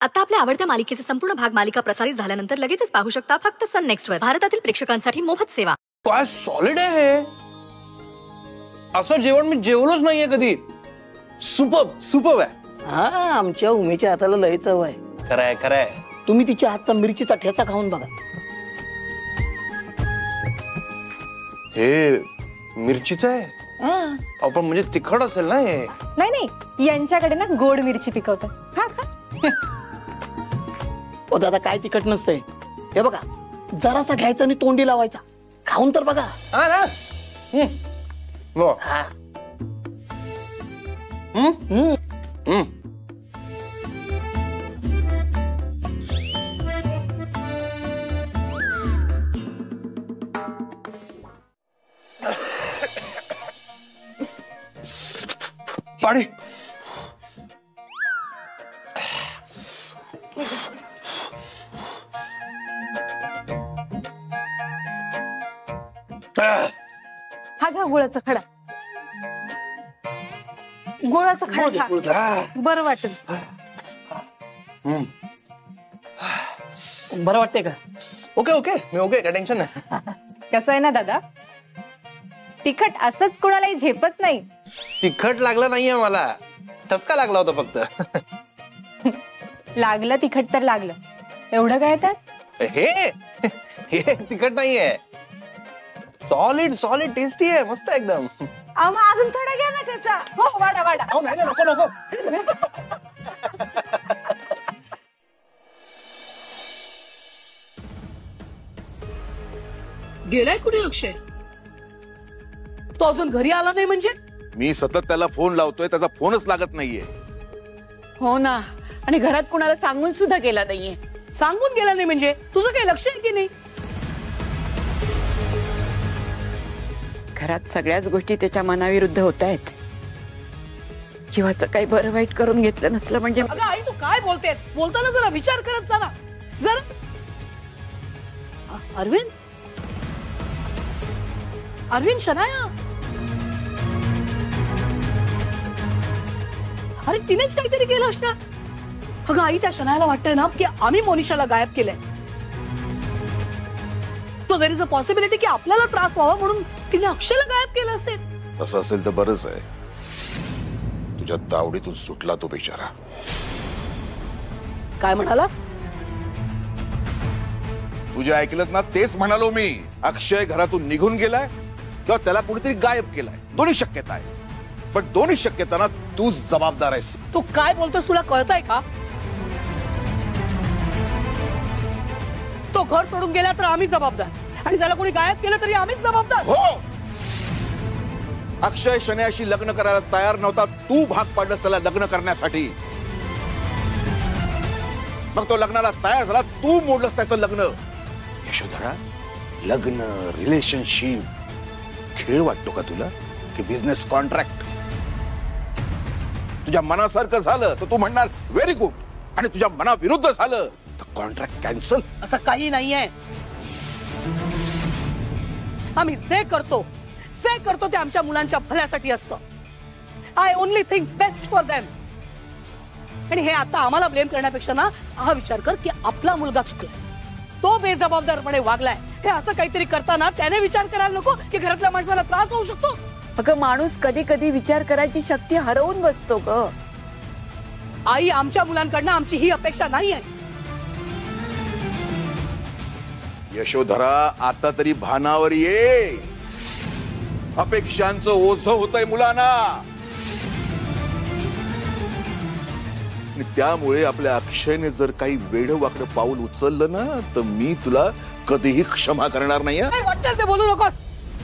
आता आपल्या आवडत्या मालिकेचे संपूर्ण भाग मालिका प्रसारित झाल्यानंतर लगेचच पाहू शकता फक्त सन नेक्स्ट वर. भारतातील प्रेक्षकांसाठी मोफत सेवा. काय सॉलिड आहे हे. असं जेवण मी जेवलोच नाहीये कधी. सुपर्ब सुपर्ब आहे. हा, आमच्या उमेच्या हाताला लय चव आहे. खरंय खरंय. तुम्ही तिच्या हातचा मिरचीचा ठेचा खाऊन बघा. हे मिरचीचं आहे. आपण म्हणजे तिखट असेल ना हे. नाही नाही, यांच्याकडे ना गोड मिरची पिकवतात. खा खा. ओ दादा, काय तिखट नसतंय. हे बघा, जरासा घ्यायचा आणि तोंडी लावायचा. खाऊन तर बघा. हा ना. हा. पाणी. हा घ्या गुळाचा खडा. गुळाचा खडा खा. बरं वाटेल. बरं वाटतंय का? ओके ओके, मी ओके, काय टेन्शन नाही. कसं आहे ना दादा, तिखट असंच कोणालाही झेपत नाही. तिखट लागलं नाहीये मला, ठसका लागला होता फक्त. लागलं तिखट तर लागलं, एवढं काय त्यात. हे तिखट नाहीये. सॉलिड सॉलिड टेस्टी आहे, मस्त एकदम. अजून थोडा घ्या ना त्याचा. हो, वाढा वाढा. नाही नको नको. गेलाय कुठे अक्षय? तो अजून घरी आला नाही म्हणजे? मी सतत त्याला फोन लावतोय, त्याचा फोनच लागत नाहीये. हो ना, आणि घरात कुणाला सांगून सुद्धा गेला नाहीये. सांगून गेला नाही म्हणजे तुझं काही लक्ष आहे की नाही? घरात सगळ्याच गोष्टी त्याच्या मनाविरुद्ध होत आहेत. जीवाचं काही बरं वाईट करून घेतलं नसलं म्हणजे. अगं आई, तू काय बोलतेस? बोलताना जरा विचार करत जा ना. जरा अरविंद, अरविंद, शनाया. अरे तिनेच काहीतरी केलं असणार. अगं आई, त्या शनायाला वाटतंय ना की आम्ही मोनिशाला गायब केलंय. तो देयर इज अ पॉसिबिलिटी की आपल्याला त्रास व्हावा म्हणून तिने अक्षयला गायब केलं असेल. तसं असेल तर बरंच आहे. तुझ्या तावडीतून सुटला तो बिचारा. काय म्हणालास? तुझ्या ऐकलत ना, तेच म्हणालो मी. अक्षय घरातून निघून गेलाय किंवा त्याला कोणीतरी गायब केलाय. दोन्ही शक्यता आहे, पण दोन्ही शक्यतांना तूच जबाबदार आहेस. तू काय बोलतोस, तुला कळतंय का? तो घर सोडून गेला तर आम्ही जबाबदार, आणि त्याला कोणी गायब केलं तरी आम्हीच जबाबदार. हो, अक्षय शनायाशी लग्न करायला तयार नव्हता. तू भाग पाडलंस त्याला लग्न करण्यासाठी. मग तो लग्नाला तयार झाला, तू मोडलंस त्याचं लग्न. यशोधरा, लग्न, रिलेशनशिप खेळ वाटतो का तुला की बिझनेस कॉन्ट्रॅक्ट? तुझ्या मनासारखं झालं तर तू म्हणणार व्हेरी गुड, आणि तुझ्या मनाविरुद्ध झालं तर कॉन्ट्रॅक्ट कॅन्सल. असं काही नाहीये. आम्ही जे करतो ते आमच्या मुलांच्या भल्यासाठी असतं. I only think best for them. आणि हे आता आम्हाला ब्लेम करण्यापेक्षा ना, हा विचार कर की आपला मुलगा चुकलाय, तो बेजबाबदारपणे वागलाय. हे असं काहीतरी करताना त्याने विचार करायला नको की घरातल्या माणसाला त्रास होऊ शकतो. अगं, माणूस कधी कधी विचार करायची शक्ती हरवून बसतो ग. आई, आमच्या मुलांकडनं आमची ही अपेक्षा नाहीये. यशोधरा, आता तरी भानावर ये. अपेक्षांचं ओझं होतंय मुलांना, आणि त्यामुळे आपल्या अक्षयने जर काही वेडं-वाकडं पाऊल उचललं ना, तर मी तुला कधीही क्षमा करणार नाही. काय वाटेल ते बोलू नकोस.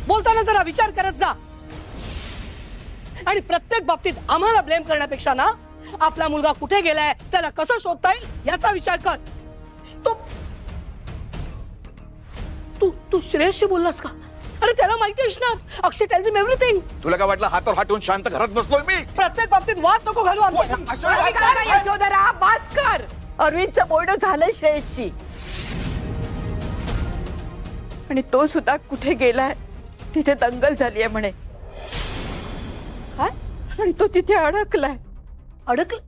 बोलताना जरा विचार करत जा. आणि प्रत्येक बाबतीत आम्हाला ब्लेम करण्यापेक्षा ना, आपला मुलगा कुठे गेलाय, त्याला कसं शोधता येईल याचा विचार कर. तू श्रेयसशी बोललास का? अरे त्याला माहिती असणार. अक्षय टेल्स हिम एव्हरीथिंग. तुला काय वाटलं हातावर हात ठेवून शांत घरात बसलोय मी? प्रत्येक बाबतीत वाद नको घालू आमच्या. यशोधरा, बस कर. अरविंदचं बोलणं झालंय श्रेयसशी, आणि तो सुद्धा कुठे गेलाय, तिथे दंगल झालीये म्हणे. काय? आणि तो तिथे अडकलाय. अडकल?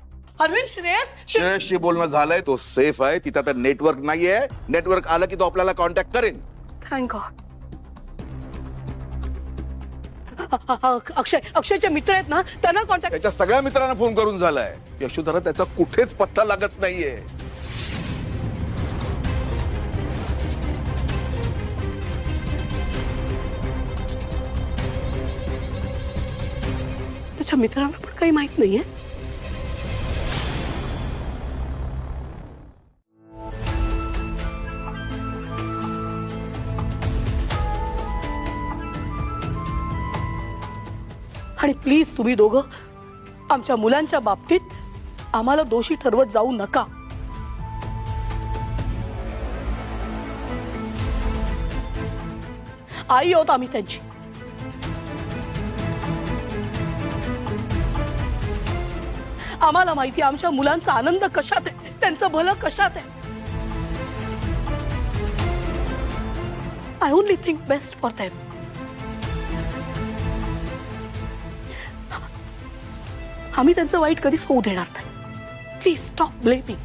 अरविंद श्रेयस श्रेयसशी बोलणं झालंय, तो सेफ आहे, तिथं आता नेटवर्क नाहीये. नेटवर्क आलं की तो आपल्याला कॉन्टॅक्ट करेन. Thank God. अक्षयचे मित्र आहेत ना, त्यांना कॉन्टॅक्ट. त्याच्या सगळ्या मित्रांना फोन करून झालाय. यशोधरा त्याचा कुठेच पत्ता लागत नाहीये. त्याच्या मित्रांना पण काही माहित नाहीये. आणि प्लीज तुम्ही दोघं आमच्या मुलांच्या बाबतीत आम्हाला दोषी ठरवत जाऊ नका. आई आहोत आम्ही त्यांची. आम्हाला माहिती आमच्या मुलांचा आनंद कशात आहे, त्यांचं भलं कशात आहे. I only think best for them. आम्ही त्यांचं वाईट कधीच होऊ देणार नाही. Please stop blaming.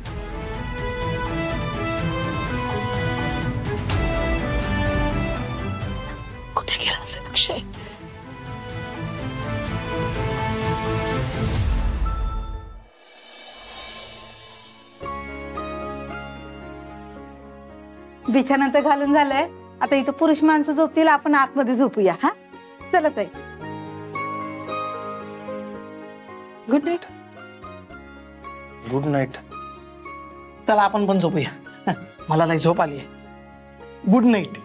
कुठे गेला असेल अक्षय? बिछाना तर घालून झालंय, आता इथं पुरुष माणसं झोपतील, आपण आतमध्ये झोपूया. हा चला ताई. Good night. Good night. चला आपण पण झोपूया. मला नाही झोप आली आहे. Good night.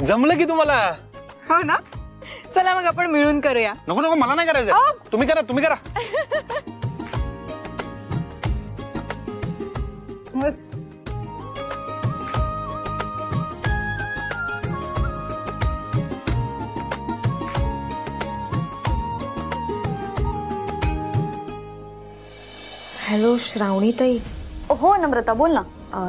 जमलं की तुम्हाला? हो ना. चला मग आपण मिळून करूया. नको नको, मला नाही करायचं. तुम्ही करा, तुम्ही करा. मस्त. हॅलो श्रावणी ताई. हो नम्रता बोल ना.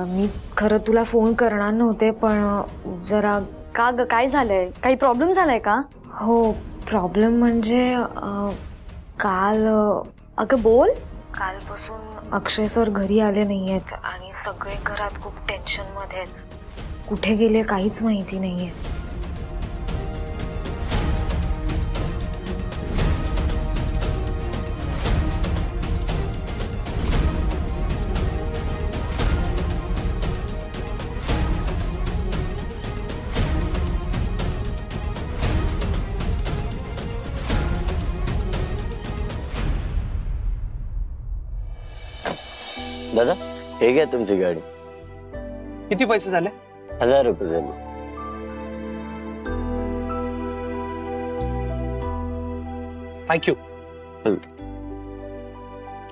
मी खरं तुला फोन करणार नव्हते, पण जरा. का ग, काय झालंय? काही प्रॉब्लेम झालाय का? हो, प्रॉब्लेम म्हणजे काल. अगं बोल. कालपासून अक्षय सर घरी आले नाही आहेत आणि सगळे घरात खूप टेन्शनमध्ये आहेत. कुठे गेले काहीच माहिती नाहीये. दादा हे घ्या तुमची गाडी. किती पैसे झाले? 1000 रुपये झाले. थँक्यू.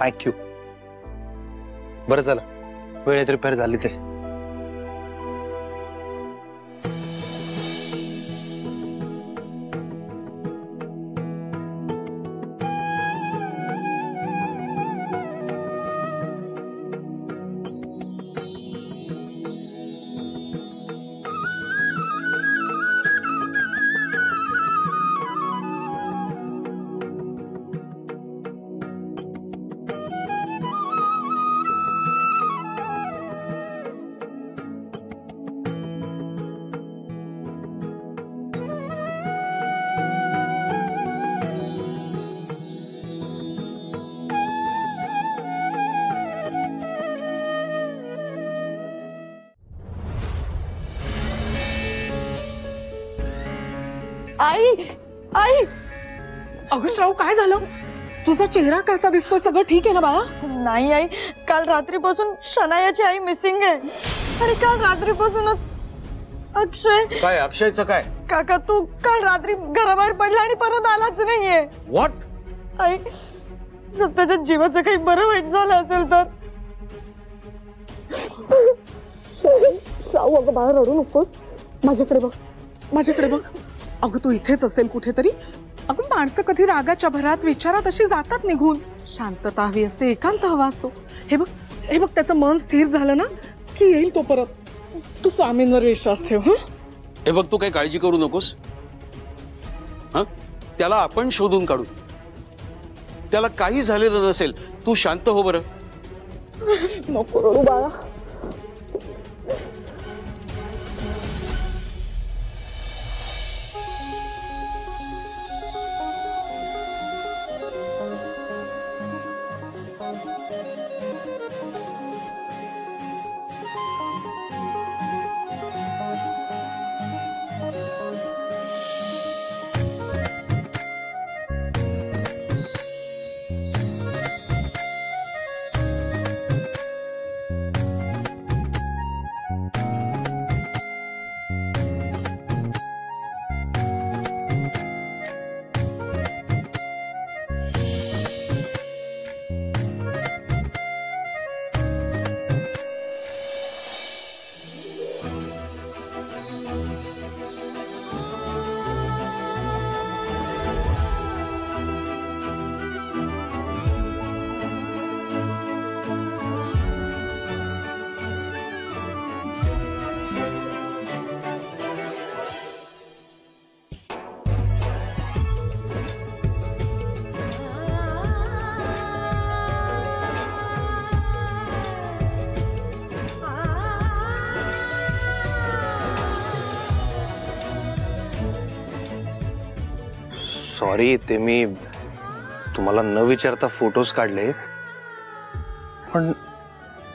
थँक्यू. बरं झालं वेळेत रिपेअर झाली ते. आई आई अगं श्राव काय झालं? तुझा चेहरा कसा दिसतोय? सगळं ठीक आहे ना बाळा? नाही आई, काल रात्रीपासून शनायाची आई मिसिंग आहे आणि काल रात्रीपासूनच अक्षय. काय अक्षयचं काय? काका तू काल रात्री घराबाहेर पडला आणि परत आलाच नाहीये. व्हॉट? आई सत्याच्या जीवाचं काही बरं वाईट झालं असेल तर. श्राव अगं बाळा रडू नकोस. माझ्याकडे बघ, माझ्याकडे बघ. अगं तू इथेच असेल कुठेतरी. अगं माणसं कधी रागाच्या भरात विचारात अशी जातात निघून. शांतता हवी असते, एकांत हवा असतो. हे बघ हे बघ, त्याचं मन स्थिर झालं ना की येईल तो परत. तू स्वामींवर विश्वास ठेव. हं हे बघ तू काही काळजी करू नकोस. हा त्याला आपण शोधून काढू. त्याला काही झालेलं नसेल. तू शांत हो बरं. नको रडू बाळा. सॉरी, ते मी तुम्हाला न विचारता फोटोज काढले. पण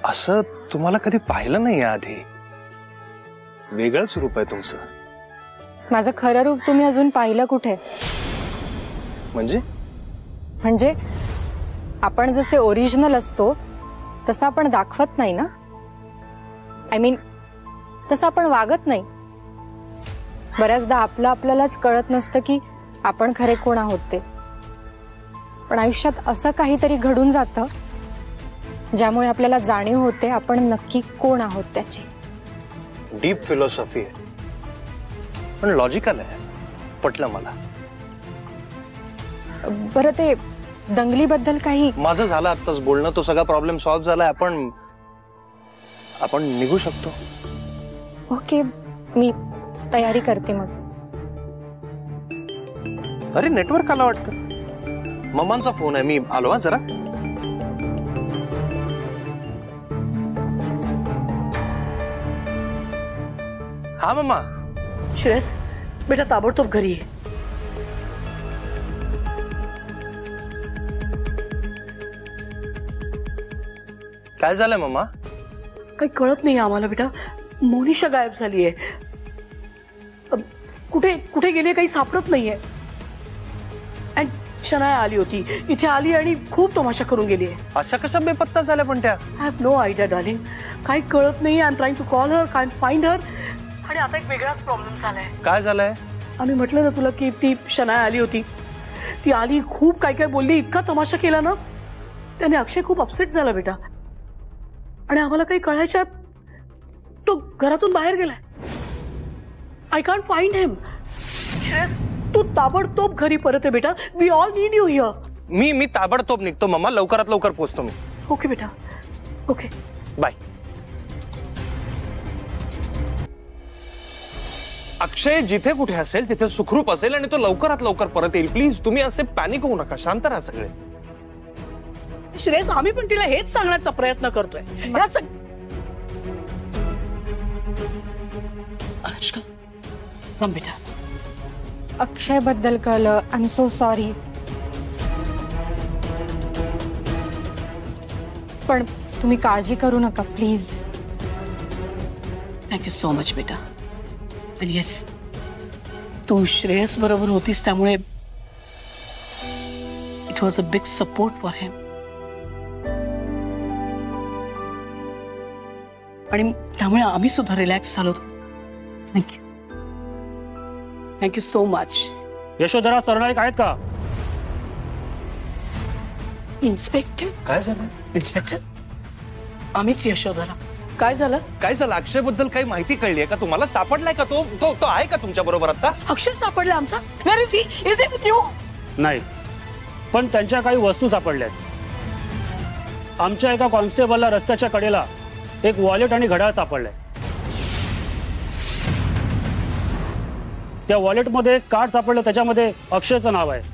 असं तुम्हाला कधी पाहिलं नाही आधी. वेगळंच रूप आहे तुमचं. माझं खरं रूप तुम्ही अजून पाहिलं कुठे? म्हणजे आपण जसे ओरिजिनल असतो तसं आपण दाखवत नाही ना. आय मीन तसं आपण वागत नाही. बऱ्याचदा आपल्यालाच कळत नसतं की आपण खरे कोण आहोत ते. पण आयुष्यात असं काहीतरी घडून जातं ज्यामुळे आपल्याला जाणीव होते आपण नक्की कोण आहोत त्याची. डीप फिलॉसॉफी आहे पण लॉजिकल आहे. पटलं मला. बरं ते दंगलीबद्दल काही? माझं झालं आत्ताच बोलणं. तो सगळा प्रॉब्लेम सॉल्व्ह झालाय. आपण निघू शकतो. ओके, मी तयारी करते मग. अरे नेटवर्क आला वाटतं. मम्मांचा फोन आहे. मी आलो हा जरा. हा मम्मा. श्रेयस बेटा ताबडतोब घरी ये. काय झालंय मम्मा? काही कळत नाही आम्हाला बेटा. मोनिशा गायब झालीये. कुठे कुठे गेली काही सापडत नाहीये. शनाया आली होती, इथे आली आणि खूप तमाशा करून गेली आहे. अशा कशा बेपत्ता झाल्या पण त्या? I have no idea darling, काही कळत नाही. I am trying to call her, can't find her. आणि आता एक वेगळाच प्रॉब्लेम झालाय. काय झालंय? आम्ही म्हटलं ना तुला की ती शनाया आली होती, ती आली, खूप काय काय बोलली, इतका तमाशा केला ना, त्याने अक्षय खूप अपसेट झाला बेटा. आणि आम्हाला काही कळायच्या तो घरातून बाहेर गेलाय. I can't find him. Shreyas, तू ताबडतोब घरी परत आहे बेटा. We all need you here. मी ताबडतोब निघतो मम्मा, लवकरात लवकर पोहोचतो मी. ओके बेटा, ओके, बाय. अक्षय जिथे कुठे असेल तिथे सुखरूप असेल आणि तो लवकरात लवकर परत येईल. प्लीज तुम्ही असे पॅनिक होऊ नका, शांत राहा सगळे. श्रेयस, आम्ही पण तिला हेच सांगण्याचा प्रयत्न करतोय. अनुष्का, थांब बेटा. अक्षय बद्दल कळलं, आय एम सो सॉरी. पण तुम्ही काळजी करू नका प्लीज. थँक्यू सो मच बेटा. आणि येस, तू श्रेयस बरोबर होतीस त्यामुळे it was a big support for him. आणि त्यामुळे आम्ही सुद्धा रिलॅक्स झालो. Thank you, thank you so much. Yashodhara Sarnaik आहेत का? इन्स्पेक्टर? काय झालं? इन्स्पेक्टर, आम्हीच यशोधरा. काय झालं? काय झालं? अक्षय बद्दल काही माहिती कळली आहे का तुम्हाला? सापडलाय का तो? तो आहे का तुमच्या बरोबर आता? अक्षय सापडला आमचा? Where is he? Is he with you? नाही, पण त्यांच्या काही वस्तू सापडल्यात. आमच्या एका कॉन्स्टेबलला रस्त्याच्या कडेला एक वॉलेट आणि घड्याळ सापडलंय. त्या वॉलेटमध्ये एक कार्ड सापडलं, त्याच्यामध्ये अक्षयचं नाव आहे.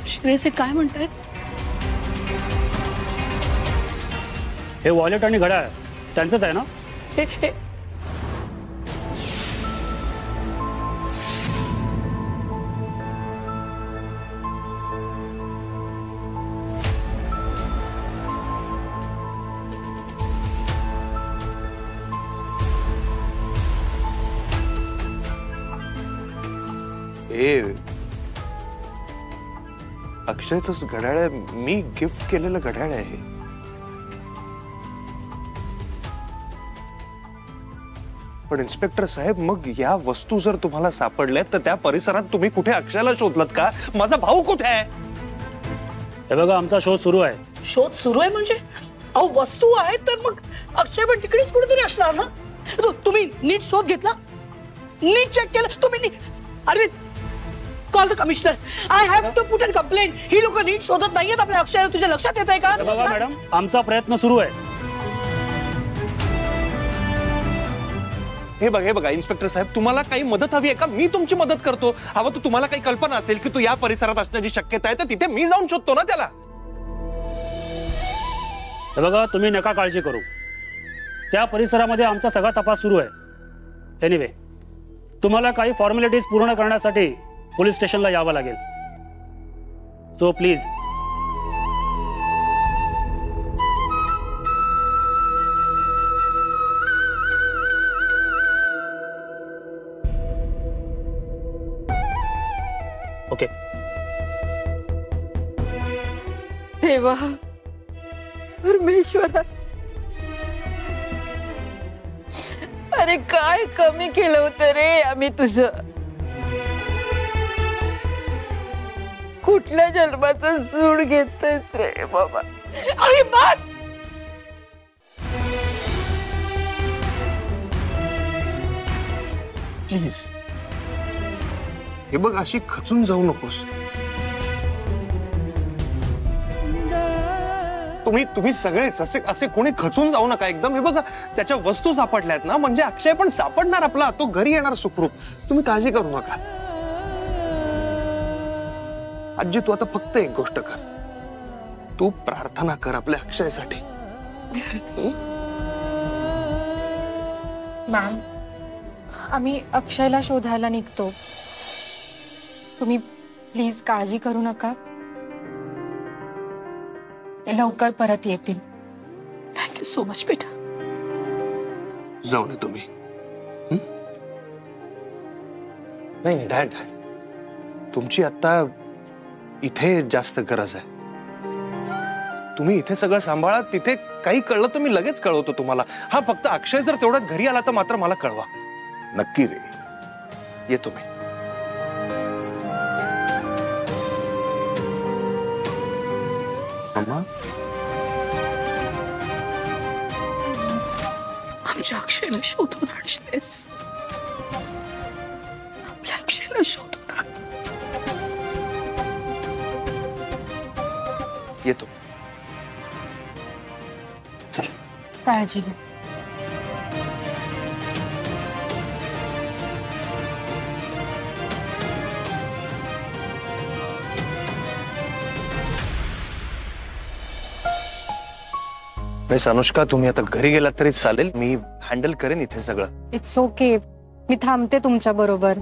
श्रेयस, काय म्हणतायत? हे वॉलेट आणि घड्याळ त्यांचंच आहे ना? अक्षयच घड्याळ आहे, मी गिफ्ट केलेलं घड्याळ आहे. पण इन्स्पेक्टर साहेब, मग या वस्तू जर तुम्हाला सापडल्यात तर त्या परिसरात तुम्ही कुठे अक्षयला शोधलत का? माझा भाऊ कुठे आहे? हे बघा, आमचा शोध सुरू आहे. शोध सुरू आहे म्हणजे? अहो, वस्तू आहेत तर मग अक्षय पण तिकडेच कुठेतरी असणार ना. तुम्ही नीट शोध घेतला, नीट चेक केलं तुम्ही? अरे, call the commissioner. I have to put an complaint. ही लोक नीट शोधत नाहीयेत आपल्या अक्षयाला. तुझ्या लक्षात येत आहे का? बघा मॅडम, आमचा प्रयत्न सुरू आहे. हे बघा इन्स्पेक्टर साहेब, तुम्हाला काही मदत हवी आहे का? मी तुमची मदत करतो. हवं तर तुम्हाला काही कल्पना असेल की तू या परिसरात असण्याची शक्यता आहे तर तिथे मी जाऊन शोधतो ना त्याला. हे बघा, तुम्ही नका काळजी करू. त्या परिसरामध्ये आमचा सगळा तपास सुरू आहे. एनिवे, तुम्हाला काही फॉर्मॅलिटीज पूर्ण करण्यासाठी पोलीस स्टेशनला यावं लागेल. So please. ओके. देवा, परमेश्वरा, अरे काय कमी केलं होतं रे आम्ही तुझं. कुठल्या जन्माचं सूड घेतोयस रे बाबा. अरे बस. प्लीज, हे बघ, अशी खचून जाऊ नकोस. तुम्ही सगळेच असे कोणी खचून जाऊ नका एकदम. हे बघा, त्याच्या वस्तू सापडल्यात ना, म्हणजे अक्षय पण सापडणार आपला. तो घरी येणार सुखरूप. तुम्ही काळजी करू नका. आजी, तू आता फक्त एक गोष्ट कर. तू प्रार्थना कर आपल्या अक्षयसाठी. मॅम, आम्ही अक्षयला शोधायला निघतो. तुम्ही प्लीज काळजी करू नका. ते लवकर परत येतील. थँक्यू सो मच बेटा. जाऊन येतो मी. नाही डॅड, तुमची आता इथे जास्त गरज आहे. तुम्ही इथे सगळं सांभाळा. तिथे काही कळलं तर मी लगेच कळवतो तुम्हाला. हा फक्त अक्षय जर तेवढ्यात घरी आला तर मात्र मला कळवा. नक्की रे. येतो मी. अम्मा, आमच्या अक्षयला शोधून आणशीलस. आपल्या अक्षयला शोधून आण. येतो. चल. काळजी घे. मिस अनुष्का, तुम्ही आता घरी गेलात तरी चालेल. मी हँडल करेन इथे सगळं. इट्स ओके, मी थांबते तुमच्या बरोबर.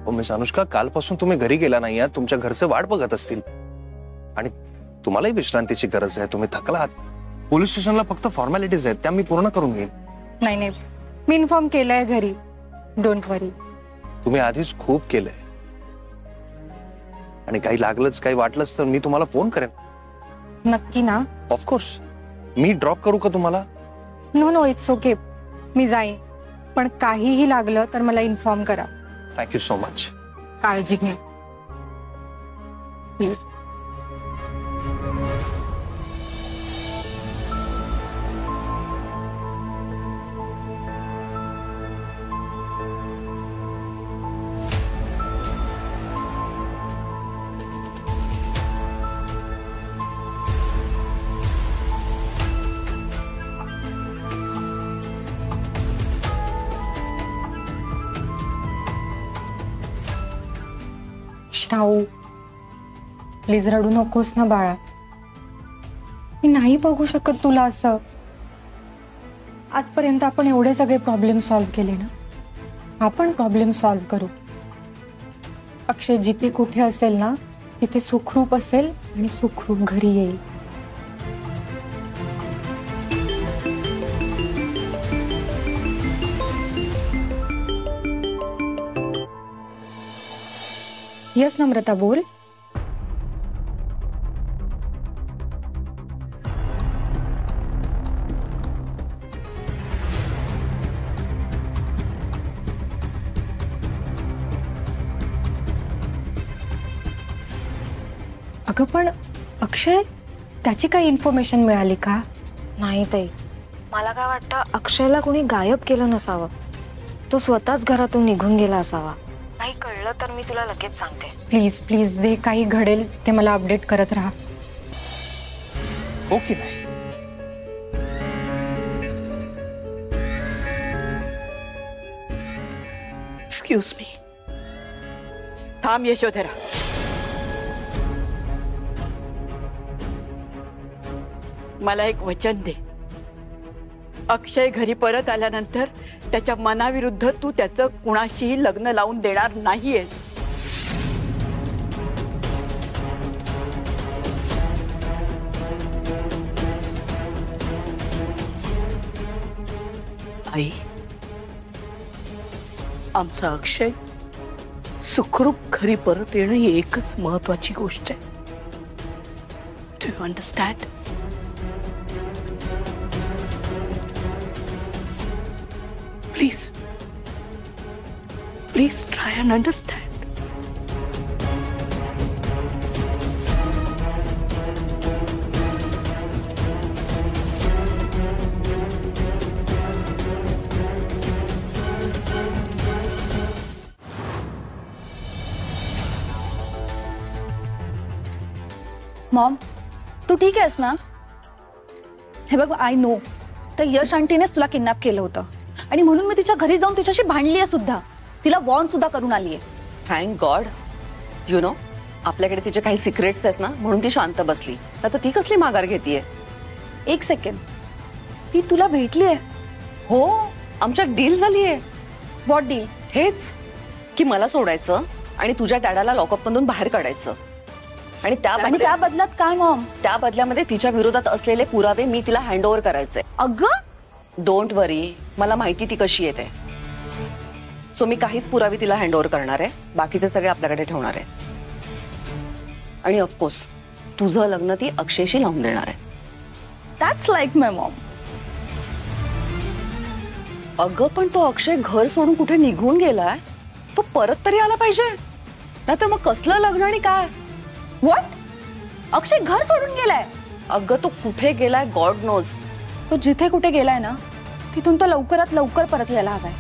हो मिस अनुष्का, कालपासून तुम्ही घरी गेला नाही आहात. तुमच्या घरचे वाट बघत असतील आणि तुम्हालाही विश्रांतीची गरज आहे. तुम्ही थकला आहात. पोलीस स्टेशनला फक्त फॉर्मॅलिटीज आहेत, त्या मी पूर्ण करून घेईन. नाही नाही, मी इन्फॉर्म केलंय घरी. डोंट वरी. तुम्ही आधीच खूप केलंय आणि काही लागलंच, काही वाटलंच तर मी तुम्हाला फोन करेन. नक्की ना? ऑफकोर्स. मी ड्रॉप करू का तुम्हाला? No no, it's okay. मी जाईन, पण काहीही लागलं तर मला इन्फॉर्म करा. Thank you so much. काळजी घे. प्लीज. श्राऊ, प्लीज रडू नकोस ना बाळा. मी नाही बघू शकत तुला असं. आजपर्यंत आपण एवढे सगळे प्रॉब्लेम सॉल्व्ह केले ना. आपण प्रॉब्लेम सॉल्व्ह करू. अक्षय जिथे कुठे असेल ना तिथे सुखरूप असेल आणि सुखरूप घरी येईल. यस नम्रता, बोल. अगं पण अक्षय, त्याची काही इन्फॉर्मेशन मिळाली का? नाही ताई, मला काय वाटतं अक्षयला कोणी गायब केलं नसावं. तो स्वतःच घरातून निघून गेला असावा. काही कळलं तर मी तुला लगेच सांगते. प्लीज प्लीज, जे काही घडेल ते मला अपडेट करत राहा. हो की नाही? Excuse me. थांब यशोधरा. मला एक वचन दे. अक्षय घरी परत आल्यानंतर त्याच्या मनाविरुद्ध तू त्याचं कुणाशीही लग्न लावून देणार नाहीयेस. आई, आमचा अक्षय सुखरूप घरी परत येणं ही एकच महत्वाची गोष्ट आहे. Do you understand? Please, please try and understand. Mom, तू ठीक आहेस ना? हे बघ, आय नो तर यश आंटीनेच तुला किडनॅप केलं होतं आणि म्हणून मी तिच्या घरी जाऊन तिच्याशी भांडली आहे सुद्धा. तिला वॉर्न सुद्धा करून आली आहे. Thank God. यु नो, आपल्याकडे तिचे काही सिक्रेट्स आहेत ना, म्हणून ती शांत बसली. तर ती कसली माघार घेतीये? एक सेकंड, ती तुला भेटली आहे? हो, आमच्यात डील झाली आहे. What deal? हेच की मला सोडायचं आणि तुझ्या डॅडाला लॉकअप मधून बाहेर काढायचं. आणि त्या बदल्यात काय मॉम? त्या बदल्यामध्ये तिच्या विरोधात असलेले पुरावे मी तिला हँड ओव्हर करायचे. अगं, डोंट वरी, मला माहिती ती कशी येते. सो मी काहीच पुरावे तिला हँडओव्हर करणार आहे, बाकीचे सगळे आपल्याकडे ठेवणार आहे. आणि ऑफकोर्स तुझं लग्न ती अक्षयशी लावून देणार आहे. That's like my Maugham. अगं पण तो अक्षय घर सोडून कुठे निघून गेलाय, तो परत तरी आला पाहिजे, नाहीतर मग कसलं लग्न आणि काय. व्हॉट? अक्षय घर सोडून गेलाय? अगं तो कुठे गेलाय गॉड नोज. तो जिथे कुठे गेलाय ना तिथून तो लवकरात लवकर परत यायला हवाय.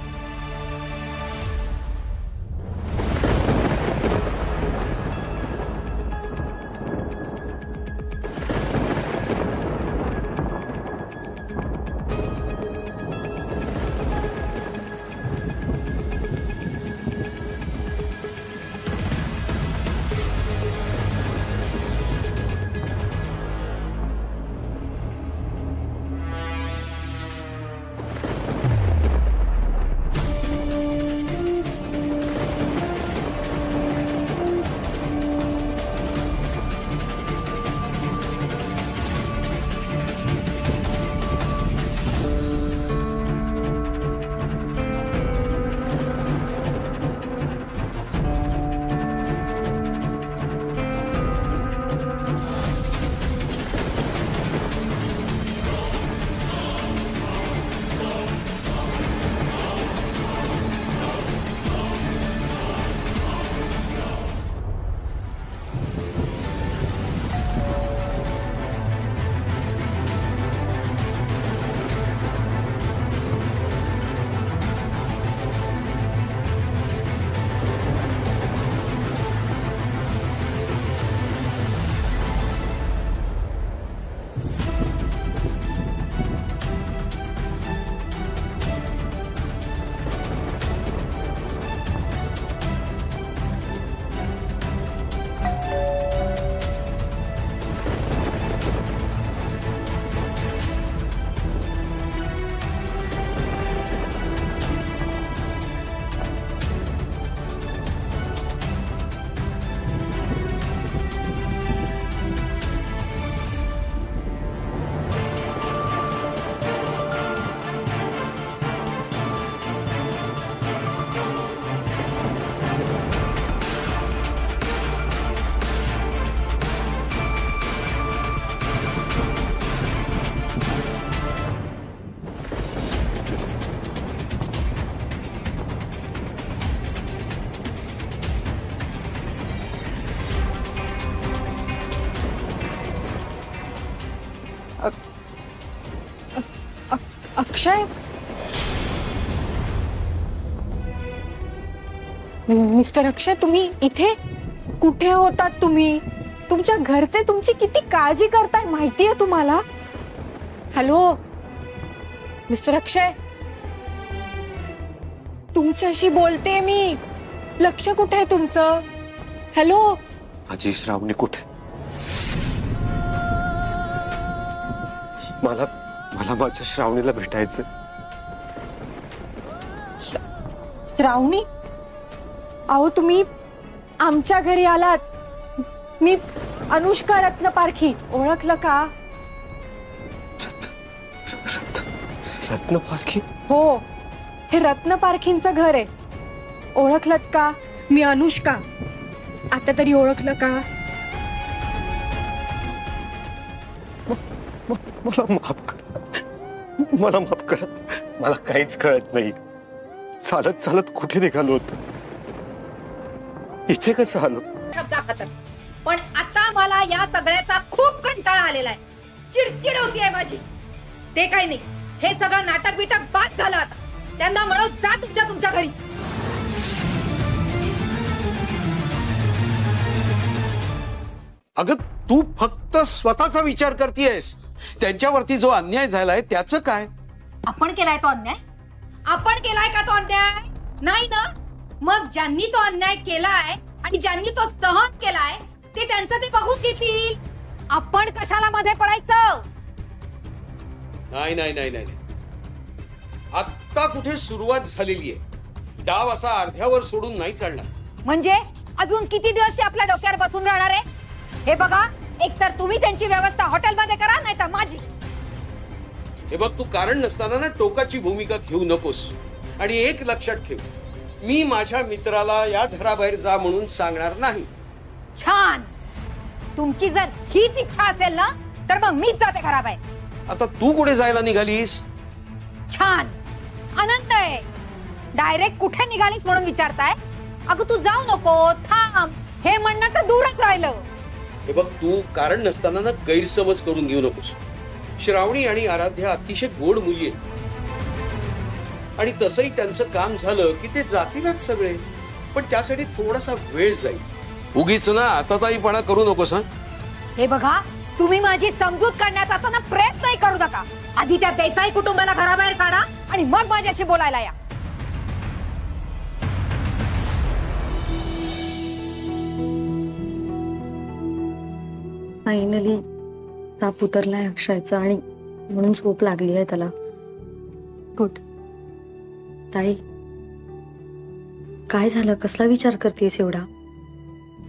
अक्षय, मिस्टर अक्षय, तुम्ही इथे कुठे होतात? तुम्ही तुमच्या घरचे तुमची किती काळजी करताय माहितीये तुम्हाला? हॅलो मिस्टर अक्षय, तुमच्याशी बोलते मी. लक्ष कुठे आहे तुमचं? हॅलो. माझी श्रावणी कुठे? मला मला माझ्या श्रावणीला भेटायचं. श्रावणी? अहो तुम्ही आमच्या घरी आलात. मी अनुष्का रत्नपारखी, ओळखलं का? रत्नपारखी? हो, हे रत्नपारखींचं घर आहे. ओळखलत का? मी अनुष्का. आता तरी ओळखलं का? मला माफ करा, मला माफ करा. मला काहीच कळत नाही. चालत चालत कुठे निघालो होतो, इथे कसं आलो? शब्दाखातर. पण आता मला या सगळ्याचा खूप कंटाळा आलेला आहे. चिडचिड होतीये माझी. ते काही नाही, हे सगळं नाटक बिटक बाद झालं आता. त्यांना म्हणून जा तुमच्या घरी. अगं तू फक्त स्वतःचा विचार करतेयस. त्यांच्यावरती जो अन्याय झालाय त्याचं काय? आपण केलाय तो अन्याय? आपण केलाय का तो अन्याय? नाही ना. मग ज्यांनी तो अन्याय केलाय आणि ज्यांनी तो सहन केलाय ते त्यांचं ते बघून घेतील. आपण कशाला मध्ये पडायचं? नाही नाही नाही नाही, आत्ता कुठे सुरुवात झालेली आहे. डाव असा अर्ध्यावर सोडून नाही चालणार. म्हणजे अजून किती दिवस ते आपल्या डोक्यावर बसून राहणार आहे? हे बघा, एकतर तुम्ही त्यांची व्यवस्था हॉटेलमध्ये करा, नाही तर माझी. हे बघ, तू कारण नसताना ना टोकाची भूमिका घेऊ नकोस. आणि एक लक्षात ठेव, मी माझ्या मित्राला या घराबाहेर जा म्हणून सांगणार नाही. छान. तुमची जर हीच इच्छा असेल ना तर मग मीच जाते घराबाहेर. आता तू कुठे जायला निघालीस? छान, आनंद आहे. डायरेक्ट कुठे निघालीस म्हणून विचारताय. अगं तू जाऊ नको, थांब, हे म्हणणं तर दूरच राहिलं. हे बघ, तू कारण नसताना ना गैरसमज करून घेऊ नकोस. श्रावणी आणि आराध्या अतिशय गोड मुली आहेत आणि तसंही त्यांचं काम झालं की ते जातीलच सगळे. पण त्यासाठी थोडासा वेळ जाईल. उगीच ना आताताईपणा करू नकोस. हा, हे बघा, तुम्ही माझी समजूत करण्याचा आता ना प्रयत्नही करू नका. आधी त्या देसाई कुटुंबाला घराबाहेर काढा आणि मग माझ्याशी बोलायला या. फायनली ताप उतरलाय अक्षयचा आणि म्हणून झोप लागली आहे त्याला. गुड. ताई, काय झालं? कसला विचार करतेस एवढा?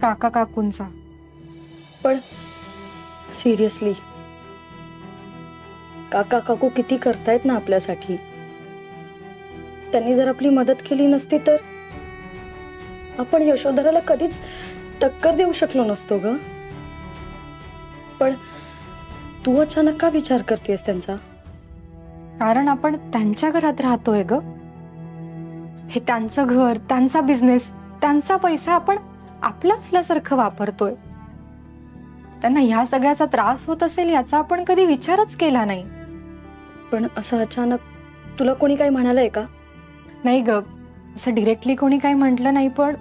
काका काकूंचा. पण सिरियसली, काका काकू किती करतायत ना आपल्यासाठी. त्यांनी जर आपली मदत केली नसती तर आपण यशोधराला कधीच टक्कर देऊ शकलो नसतो ग. पण तू अचानक का विचार करतेस त्यांचा? कारण आपण त्यांच्या घरात राहतोय ग. हे त्यांचं घर, त्यांचा बिझनेस, त्यांचा पैसा आपण आपला असल्यासारखं वापरतोय. त्यांना ह्या सगळ्याचा त्रास होत असेल याचा आपण कधी विचारच केला नाही. पण असं अचानक तुला कोणी काही म्हणालंय का? नाही ग, असं डिरेक्टली कोणी काही म्हटलं नाही. पण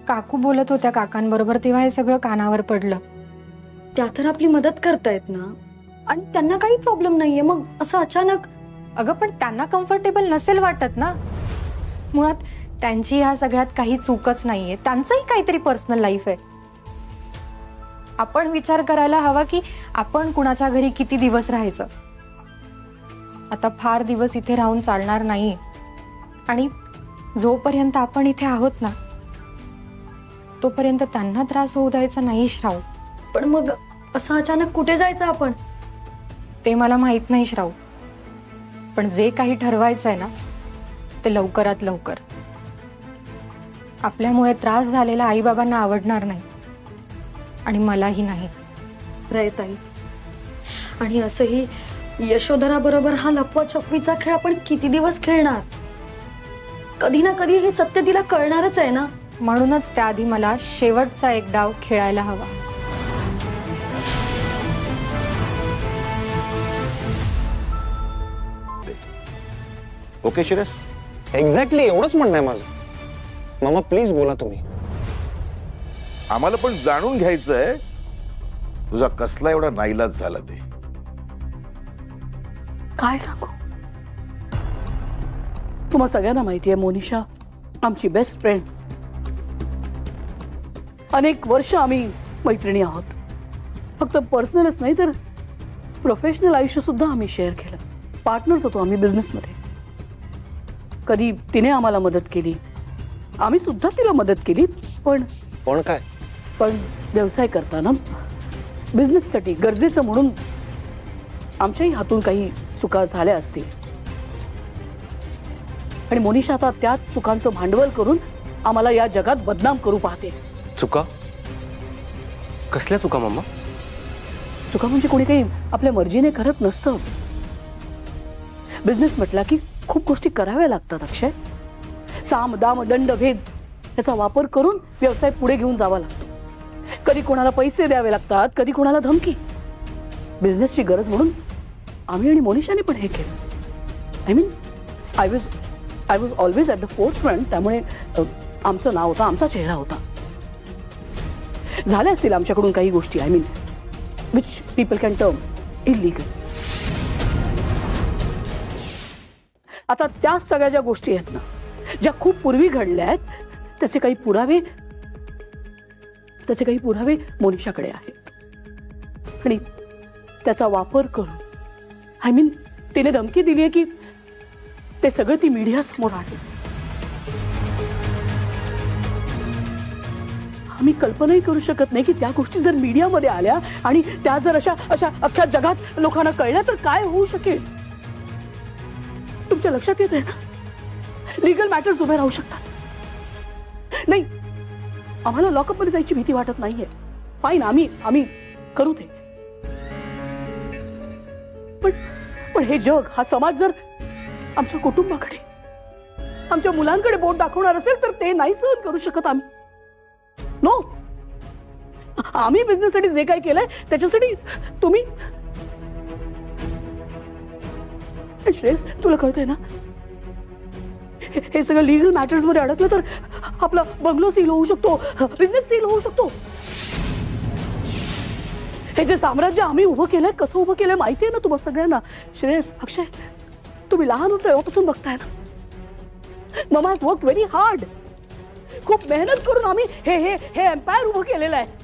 काकू बोलत होत्या काकांबरोबर तेव्हा हे सगळं कानावर पडलं. त्या तर आपली मदत करतायत ना आणि त्यांना काही प्रॉब्लेम नाहीये, मग असं अचानक? अगं पण त्यांना कम्फर्टेबल नसेल वाटत ना. मुळात त्यांची ह्या सगळ्यात काही चूकच नाहीये. त्यांचंही काहीतरी पर्सनल लाईफ आहे. आपण विचार करायला हवा की आपण कुणाच्या घरी किती दिवस राहायचं. आता फार दिवस इथे राहून चालणार नाही आणि जोपर्यंत आपण इथे आहोत ना तोपर्यंत त्यांना त्रास होऊ द्यायचा नाही श्राव. पण मग असं अचानक कुठे जायचं आपण? ते मला माहित नाही श्राव. पण जे काही ठरवायचं आहे ना ते लवकरात लवकर. आपल्यामुळे त्रास झालेला आई बाबांना आवडणार नाही आणि मलाही नाही. ताई, आणि असंही यशोधरा बरोबर हा लपवा छपवीचा खेळ आपण किती दिवस खेळणार? कधी ना कधी हे सत्य तिला कळणारच आहे ना. म्हणूनच त्याआधी मला शेवटचा एक डाव खेळायला हवा. ओके शिरस, एक्झॅक्टली एवढंच म्हणणं आहे माझं. मामा प्लीज बोला तुम्ही. आम्हाला पण जाणून घ्यायचंय तुझा कसला एवढा नाईलाज झाला ते. काय सांगू? तुम्हा सगळ्यांना माहिती आहे मोनिशा आमची बेस्ट फ्रेंड. अनेक वर्ष आम्ही मैत्रिणी आहोत. फक्त पर्सनलच नाही तर प्रोफेशनल आयुष्य सुद्धा आम्ही शेअर केलं. पार्टनर्स होतो आम्ही बिझनेसमध्ये. कधी तिने आम्हाला मदत केली, आम्ही सुद्धा तिला मदत केली. पण काय? पण व्यवसाय करताना बिझनेससाठी गरजेचं म्हणून आमच्याही हातून काही चुका झाल्या असतील आणि मोनिशा आता त्याच चुकांचं भांडवल करून आम्हाला या जगात बदनाम करू पाहते. चुका? कसल्या चुका मामा? चुका म्हणजे कोणी काही आपल्या मर्जीने करत नसतं. बिझनेस म्हटला की खूप गोष्टी कराव्या लागतात अक्षय. साम दाम दंड भेद याचा वापर करून व्यवसाय पुढे घेऊन जावा लागतो. कधी कोणाला पैसे द्यावे लागतात, कधी कोणाला धमकी. बिझनेसची गरज म्हणून आम्ही आणि मोनिशाने पण हे केलं. I mean I was always at the fourth front. त्यामुळे आमचं नाव होतं, आमचा चेहरा होता. झाल्या असतील आमच्याकडून काही गोष्टी, I mean which people can term illegal. आता त्या सगळ्या ज्या गोष्टी आहेत ना, ज्या खूप पूर्वी घडल्या आहेत, त्याचे काही पुरावे मोनिशाकडे आहेत. आणि त्याचा वापर करून आय मीन तिने धमकी दिली आहे की ते सगळं ती मीडिया समोर आणेल. आम्ही कल्पनाही करू शकत नाही की त्या गोष्टी जर मीडियामध्ये आल्या आणि त्या जर अशा अख्ख्या जगात लोकांना कळल्या तर काय होऊ शकेल. तुमच्या लक्षात येत आहे ना, लिगल मॅटर्स उभे राहू शकतात. नाही, आम्हाला लॉकअप मध्ये जायची भीती वाटत नाहीये. फाईन, आम्ही करू ते. पण हे जग, हा समाज जर आमच्या कुटुंबाकडे, आमच्या मुलांकडे बोट दाखवणार असेल तर ते नाही सहन करू शकत आम्ही. नो, आम्ही बिझनेससाठी जे काही केलंय त्याच्यासाठी तुम्ही. श्रेयस, तुला कळतंय ना, हे सगळं लिगल मॅटर्स मध्ये अडकलं तर आपला बंगलो सील होऊ शकतो, बिझनेस सील होऊ शकतो. हे जे साम्राज्य आम्ही उभं केलंय, कसं उभं केलंय माहितीये ना तुम्हाला सगळ्यांना. श्रेयस, अक्षय, तुम्ही लहान होता तेव्हापासून बघताय ना. Mama has work very hard. खूप मेहनत करून आम्ही हे एम्पायर उभं केलेलं आहे.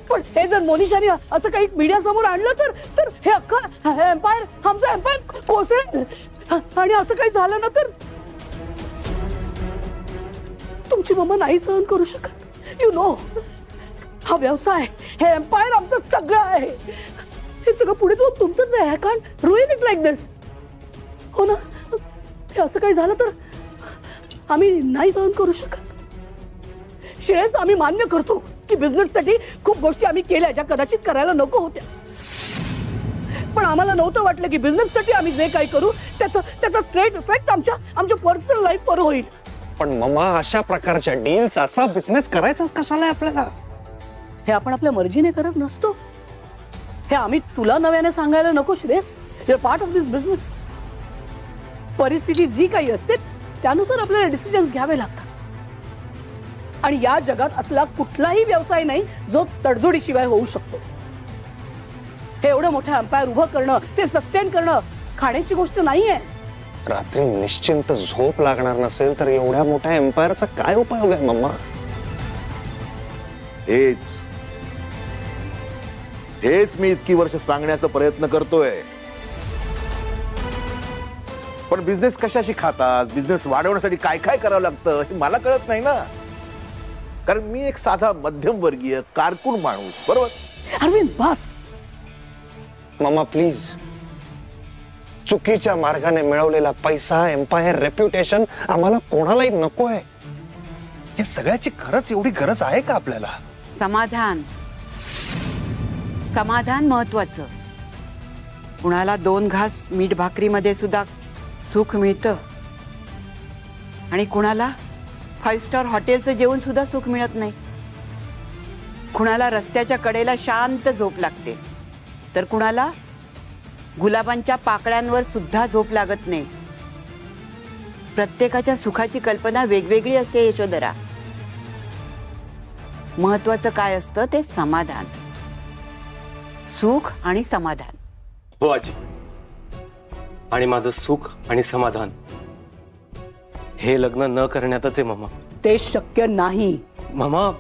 पण हे जर मोनिशाने असं काही मीडिया समोर आणलं तर हे अख्खा एम्पायर, आमचा एम्पायर कोसळेल. आणि असं काही झालं ना तर तुमची मम्मा नाही सहन करू शकत. यू नो, हा व्यवसाय, हे एम्पायर आमचं सगळं आहे. हे सगळं पुढे जाऊन तुमचंच आहे. I can't ruin it like this. हो ना, हे असं काही झालं तर आम्ही नाही सहन करू शकत. श्रेयस, आम्ही मान्य करतो की बिझनेससाठी खूप गोष्टी आम्ही केल्या ज्या कदाचित करायला नको होत्या. पण आम्हाला नव्हतं वाटलं की बिझनेससाठी आम्ही जे काही करू त्याचा स्ट्रेट इफेक्ट आमच्या पर्सनल लाईफवर होईल. पण मम्मा, अशा प्रकारच्या डील्स, असा बिझनेस करायचाच कशाला आपल्याला? हे आपण आपल्या मर्जीने करत नसतो. हे आम्ही तुला नव्याने सांगायला नको Shreyas. You are part of this business. परिस्थिती जी काही असते त्यानुसार आपल्याला डिसिजन्स घ्यावे लागतात. आणि या जगात असला कुठलाही व्यवसाय नाही जो तडजोडीशिवाय होऊ शकतो. हे एवढं मोठं एम्पायर उभं करणं, ते सस्टेन करणं खाण्याची गोष्ट नाहीये. रात्री निश्चिंत झोप लागणार नसेल तर एवढ्या मोठ्या एम्पायरचा काय उपयोग आहे मम्मा? हेच मी इतकी वर्ष सांगण्याचा प्रयत्न करतोय. पण बिझनेस कशाशी खातात, बिझनेस वाढवण्यासाठी काय काय करावं लागतं हे मला कळत नाही ना. कारण मी एक साधा मध्यमवर्गीय कारकून माणूस, बरोबर? अरविंद, बस. मम्मा प्लीज, चुकीच्या मार्गाने मिळवलेला पैसा, एम्पायर, रेप्युटेशन आम्हाला कोणालाही नको आहे. या सगळ्याची खरंच एवढी गरज आहे का आपल्याला? समाधान महत्वाचं. कुणाला 2 घास मीठ भाकरीमध्ये सुद्धा सुख मिळतं आणि कुणाला 5 स्टार हॉटेलचं जेवण सुद्धा सुख मिळत नाही. कुणाला रस्त्याच्या कडेला शांत झोप लागते तर कुणाला गुलाबांच्या पाकळ्यांवर सुद्धा झोप लागत नाही. प्रत्येकाच्या सुखाची कल्पना वेगवेगळी असते यशोधरा. महत्वाचं काय असतं ते समाधान, सुख आणि समाधान. हो आजी, आणि माझं सुख आणि समाधान हे लग्न न करण्यातच आहे मामा. ते शक्य नाही मामा.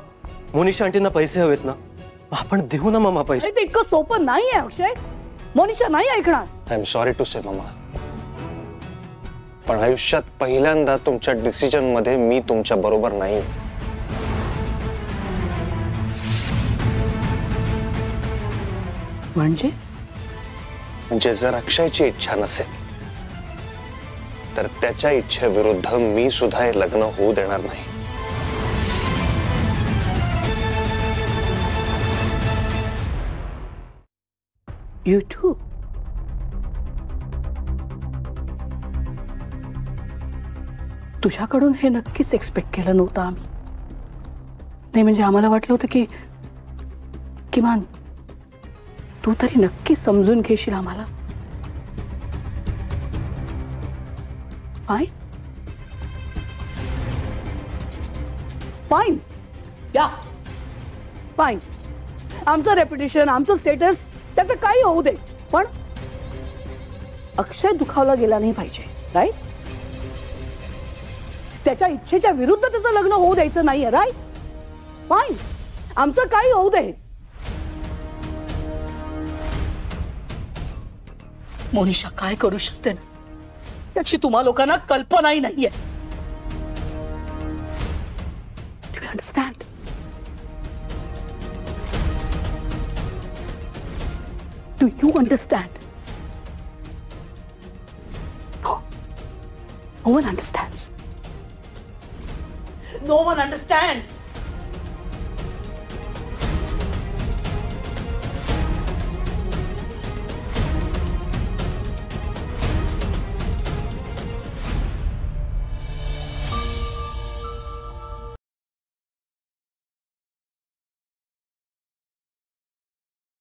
मोनिशा आंटींना पैसे हवेत ना, आपण देऊ ना मामा पैसे. ते इतकं सोपं नाहीये अक्षय. मोनिशा नाही ऐकणार. I am sorry to say mamma, पण आयुष्यात पहिल्यांदा तुमच्या डिसिजन मध्ये मी तुमच्या बरोबर नाही. म्हणजे जर अक्षयची इच्छा नसेल तर त्याच्या इच्छेविरुद्ध मी सुद्धा हे लग्न होऊ देणार नाही. You too. तुझ्याकडून हे नक्कीच एक्सपेक्ट केलं नव्हतं आम्ही. नाही म्हणजे आम्हाला वाटलं होतं की किमान तू तरी नक्की समजून घेशील आम्हाला. फाईन, या फाईन. आमचं रेप्युटेशन, आमचं स्टेटस, त्याचं काही होऊ दे, पण अक्षय दुखावला गेला नाही पाहिजे. राईट? त्याच्या इच्छेच्या विरुद्ध त्याचं लग्न होऊ द्यायचं नाहीये. राईट? फाईन, आमचं काही होऊ दे. मोनिशा काय करू शकते ना त्याची तुम्हा लोकांना कल्पनाही नाहीये. Do you understand? Do you understand? No one understands. No one understands.